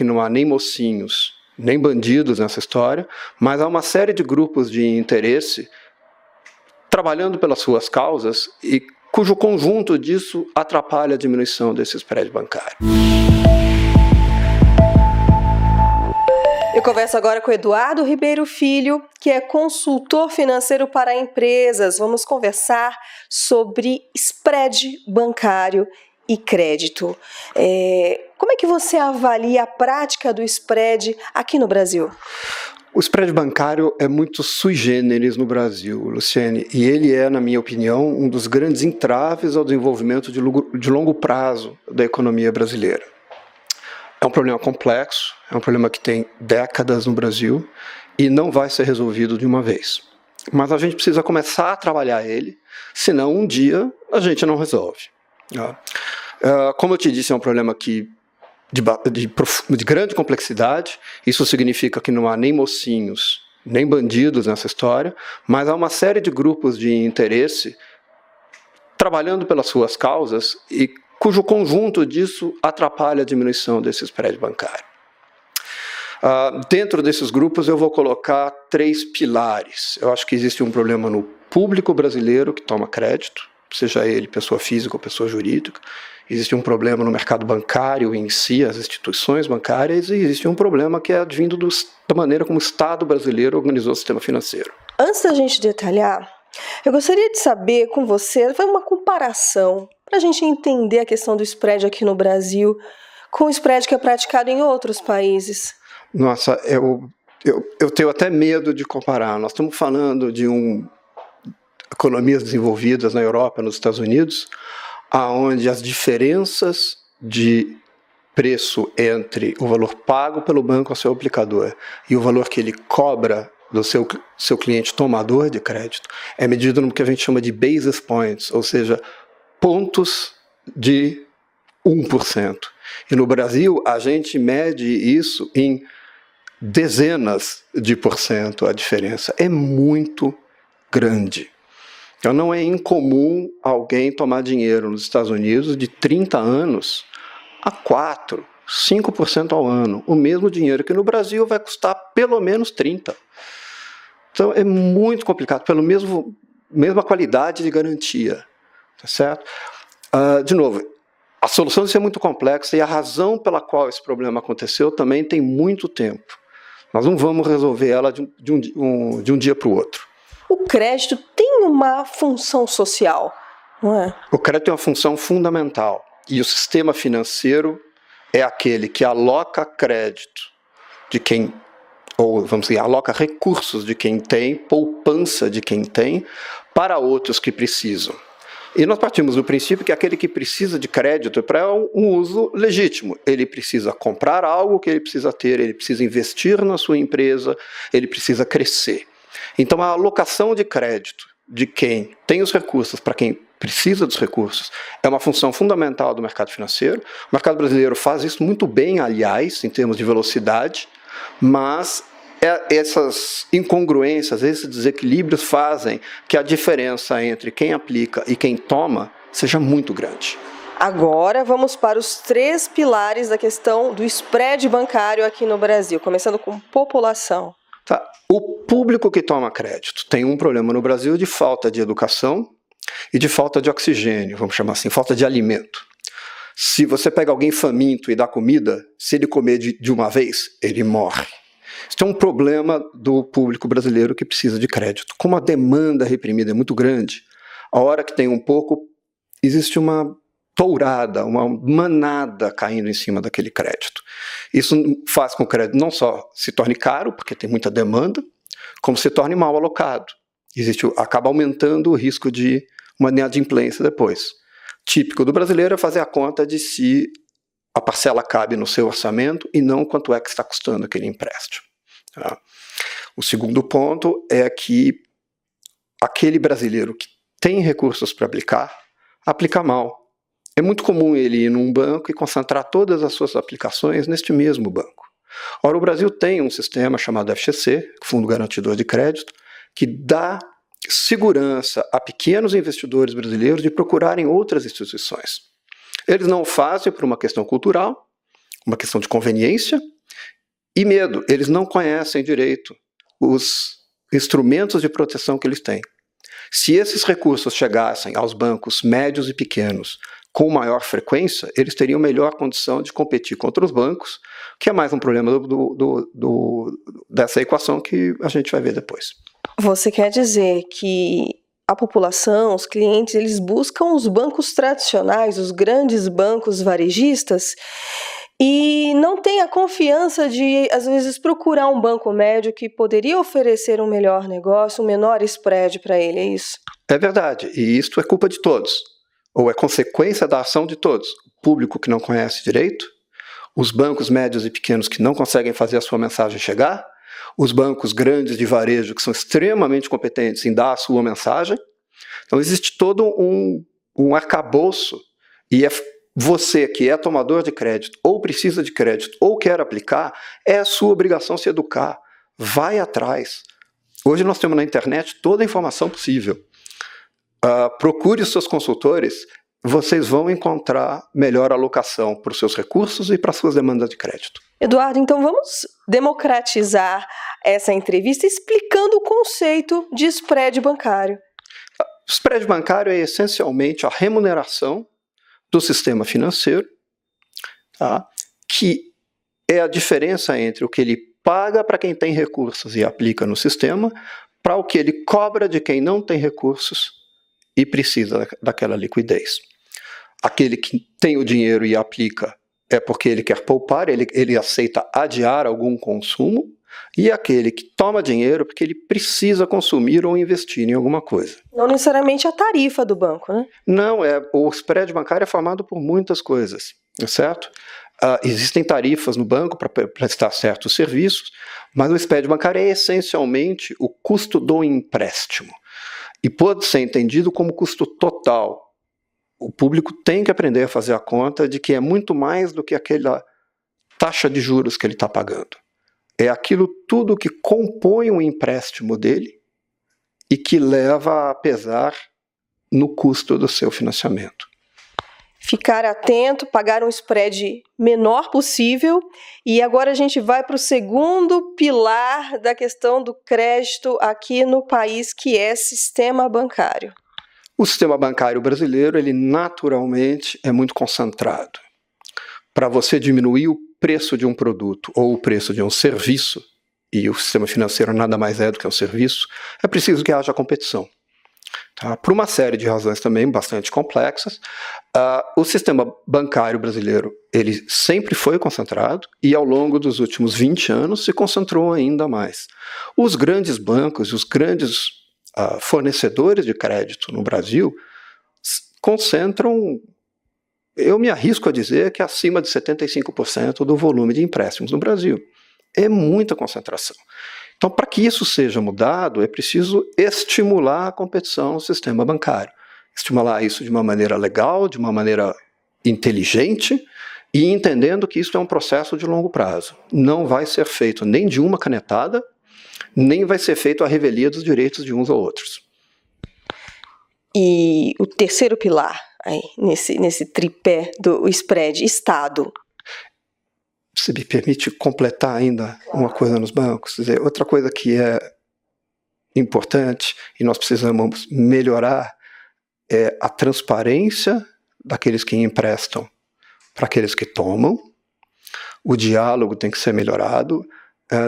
que não há nem mocinhos, nem bandidos nessa história, mas há uma série de grupos de interesse trabalhando pelas suas causas e cujo conjunto disso atrapalha a diminuição desse spread bancário. Eu converso agora com Eduardo Ribeiro Filho, que é consultor financeiro para empresas. Vamos conversar sobre spread bancário e crédito. Como é que você avalia a prática do spread aqui no Brasil? O spread bancário é muito sui generis no Brasil, Luciane, e ele é, na minha opinião, um dos grandes entraves ao desenvolvimento de longo prazo da economia brasileira. É um problema complexo, é um problema que tem décadas no Brasil e não vai ser resolvido de uma vez. Mas a gente precisa começar a trabalhar ele, senão um dia a gente não resolve. Como eu te disse, é um problema de grande complexidade. Isso significa que não há nem mocinhos, nem bandidos nessa história, mas há uma série de grupos de interesse trabalhando pelas suas causas e cujo conjunto disso atrapalha a diminuição desse spread bancário. Dentro desses grupos eu vou colocar 3 pilares. Eu acho que existe um problema no público brasileiro que toma crédito, seja ele pessoa física ou pessoa jurídica. Existe um problema no mercado bancário em si, as instituições bancárias, e existe um problema que é advindo da maneira como o Estado brasileiro organizou o sistema financeiro. Antes da gente detalhar, eu gostaria de saber com você, foi uma comparação, para a gente entender a questão do spread aqui no Brasil com o spread que é praticado em outros países. Nossa, eu tenho até medo de comparar. Nós estamos falando de economias desenvolvidas na Europa, nos Estados Unidos, onde as diferenças de preço entre o valor pago pelo banco ao seu aplicador e o valor que ele cobra do seu cliente tomador de crédito é medido no que a gente chama de basis points, ou seja, pontos de 1%. E no Brasil, a gente mede isso em dezenas de % a diferença. É muito grande. Então não é incomum alguém tomar dinheiro nos Estados Unidos de 30 anos a 4%, 5% ao ano. O mesmo dinheiro que no Brasil vai custar pelo menos 30%. Então é muito complicado, pela mesma qualidade de garantia. Tá certo? De novo, a solução disso é muito complexa e a razão pela qual esse problema aconteceu também tem muito tempo. Nós não vamos resolver ela de um dia para o outro. O crédito tem uma função social, não é? O crédito tem uma função fundamental e o sistema financeiro é aquele que aloca crédito de quem, ou vamos dizer, aloca recursos de quem tem, poupança de quem tem, para outros que precisam. E nós partimos do princípio que aquele que precisa de crédito é para um uso legítimo. Ele precisa comprar algo que ele precisa ter, ele precisa investir na sua empresa, ele precisa crescer. Então a alocação de crédito de quem tem os recursos para quem precisa dos recursos é uma função fundamental do mercado financeiro. O mercado brasileiro faz isso muito bem, aliás, em termos de velocidade, mas essas incongruências, esses desequilíbrios fazem que a diferença entre quem aplica e quem toma seja muito grande. Agora vamos para os 3 pilares da questão do spread bancário aqui no Brasil, começando com população. Tá. O público que toma crédito tem um problema no Brasil de falta de educação e de falta de oxigênio, vamos chamar assim, falta de alimento. Se você pega alguém faminto e dá comida, se ele comer de uma vez, ele morre. Isso é um problema do público brasileiro que precisa de crédito. Como a demanda reprimida é muito grande, a hora que tem um pouco, existe uma tourada, uma manada caindo em cima daquele crédito. Isso faz com que o crédito não só se torne caro, porque tem muita demanda, como se torne mal alocado. Acaba aumentando o risco de uma inadimplência depois. Típico do brasileiro é fazer a conta de se a parcela cabe no seu orçamento e não quanto é que está custando aquele empréstimo. Tá? O segundo ponto é que aquele brasileiro que tem recursos para aplica mal. É muito comum ele ir num banco e concentrar todas as suas aplicações neste mesmo banco. Ora, o Brasil tem um sistema chamado FGC, Fundo Garantidor de Crédito, que dá segurança a pequenos investidores brasileiros de procurarem outras instituições. Eles não o fazem por uma questão cultural, uma questão de conveniência, E medo, eles não conhecem direito os instrumentos de proteção que eles têm. Se esses recursos chegassem aos bancos médios e pequenos com maior frequência, eles teriam melhor condição de competir contra os bancos, que é mais um problema dessa equação que a gente vai ver depois. Você quer dizer que a população, os clientes, eles buscam os bancos tradicionais, os grandes bancos varejistas, e não tem a confiança de, às vezes, procurar um banco médio que poderia oferecer um melhor negócio, um menor spread para ele, é isso? É verdade, e isto é culpa de todos, ou é consequência da ação de todos. O público que não conhece direito, os bancos médios e pequenos que não conseguem fazer a sua mensagem chegar, os bancos grandes de varejo que são extremamente competentes em dar a sua mensagem. Então existe todo um arcabouço, e é você que é tomador de crédito, ou precisa de crédito, ou quer aplicar, é a sua obrigação se educar. Vai atrás. Hoje nós temos na internet toda a informação possível. Procure os seus consultores, vocês vão encontrar melhor alocação para os seus recursos e para as suas demandas de crédito. Eduardo, então vamos democratizar essa entrevista explicando o conceito de spread bancário. O spread bancário é essencialmente a remuneração do sistema financeiro, tá? Que é a diferença entre o que ele paga para quem tem recursos e aplica no sistema, para o que ele cobra de quem não tem recursos e precisa daquela liquidez. Aquele que tem o dinheiro e aplica é porque ele quer poupar, ele aceita adiar algum consumo, e aquele que toma dinheiro porque ele precisa consumir ou investir em alguma coisa. Não necessariamente a tarifa do banco, né? Não, o spread bancário é formado por muitas coisas, certo? Existem tarifas no banco para prestar certos serviços, mas o spread bancário é essencialmente o custo do empréstimo. E pode ser entendido como custo total. O público tem que aprender a fazer a conta de que é muito mais do que aquela taxa de juros que ele está pagando. É aquilo tudo que compõe o empréstimo dele e que leva a pesar no custo do seu financiamento. Ficar atento, pagar um spread menor possível. E agora a gente vai para o segundo pilar da questão do crédito aqui no país, que é sistema bancário. O sistema bancário brasileiro, ele naturalmente é muito concentrado. Para você diminuir o preço de um produto ou o preço de um serviço, e o sistema financeiro nada mais é do que um serviço, é preciso que haja competição. Tá? Por uma série de razões também bastante complexas, o sistema bancário brasileiro ele sempre foi concentrado e ao longo dos últimos 20 anos se concentrou ainda mais. Os grandes bancos, os grandes fornecedores de crédito no Brasil concentram, eu me arrisco a dizer que acima de 75% do volume de empréstimos no Brasil. É muita concentração. Então, para que isso seja mudado, é preciso estimular a competição no sistema bancário. Estimular isso de uma maneira legal, de uma maneira inteligente e entendendo que isso é um processo de longo prazo. Não vai ser feito nem de uma canetada, nem vai ser feito à revelia dos direitos de uns ou outros. E o terceiro pilar, aí, nesse tripé do spread, Estado. Se me permite completar ainda uma coisa nos bancos, quer dizer, outra coisa que é importante e nós precisamos melhorar é a transparência daqueles que emprestam para aqueles que tomam. O diálogo tem que ser melhorado.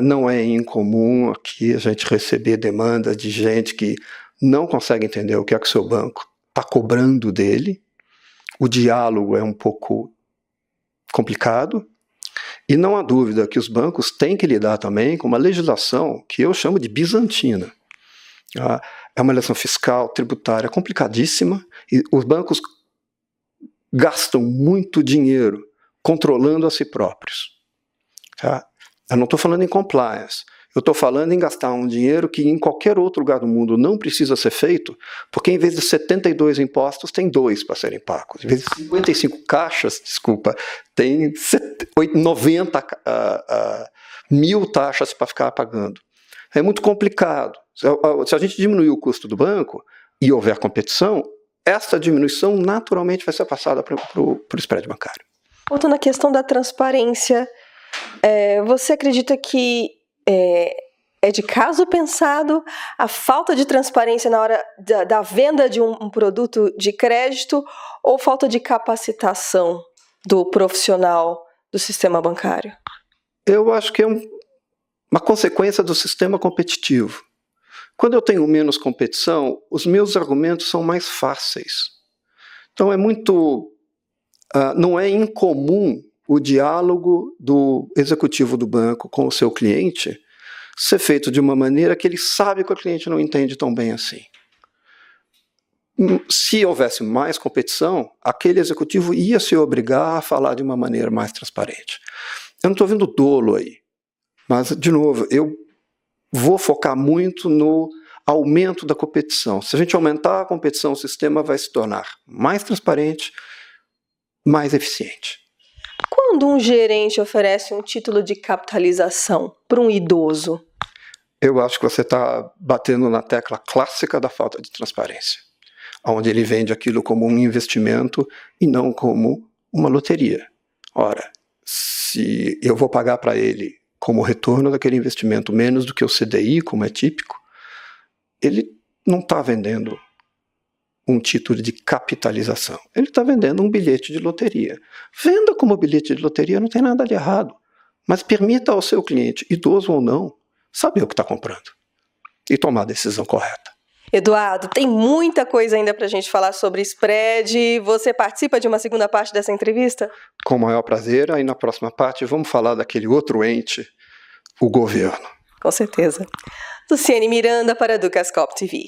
Não é incomum aqui a gente receber demandas de gente que não consegue entender o que é que o seu banco está cobrando dele. O diálogo é um pouco complicado. E não há dúvida que os bancos têm que lidar também com uma legislação que eu chamo de bizantina. É uma legislação fiscal, tributária complicadíssima, e os bancos gastam muito dinheiro controlando a si próprios. Eu não estou falando em compliance, eu estou falando em gastar um dinheiro que em qualquer outro lugar do mundo não precisa ser feito, porque em vez de 72 impostos, tem 2 para serem pagos. Em vez de 55 caixas, tem 90 mil taxas para ficar pagando. É muito complicado. Se a gente diminuir o custo do banco e houver competição, essa diminuição naturalmente vai ser passada para o spread bancário. Voltando à questão da transparência Você acredita que é de caso pensado a falta de transparência na hora da venda de um produto de crédito ou falta de capacitação do profissional do sistema bancário? Eu acho que é uma consequência do sistema competitivo. Quando eu tenho menos competição, os meus argumentos são mais fáceis. Então não é incomum o diálogo do executivo do banco com o seu cliente ser feito de uma maneira que ele sabe que o cliente não entende tão bem assim. Se houvesse mais competição, aquele executivo ia se obrigar a falar de uma maneira mais transparente. Eu não estou vendo dolo aí, mas, de novo, eu vou focar muito no aumento da competição. Se a gente aumentar a competição, o sistema vai se tornar mais transparente, mais eficiente. Quando um gerente oferece um título de capitalização para um idoso? Eu acho que você está batendo na tecla clássica da falta de transparência, onde ele vende aquilo como um investimento e não como uma loteria. Ora, se eu vou pagar para ele como retorno daquele investimento menos do que o CDI, como é típico, ele não está vendendo um título de capitalização. Ele está vendendo um bilhete de loteria. Venda como bilhete de loteria, não tem nada de errado. Mas permita ao seu cliente, idoso ou não, saber o que está comprando e tomar a decisão correta. Eduardo, tem muita coisa ainda para a gente falar sobre spread. Você participa de uma segunda parte dessa entrevista? Com o maior prazer. Aí na próxima parte vamos falar daquele outro ente, o governo. Com certeza. Luciane Miranda para a Educascope TV.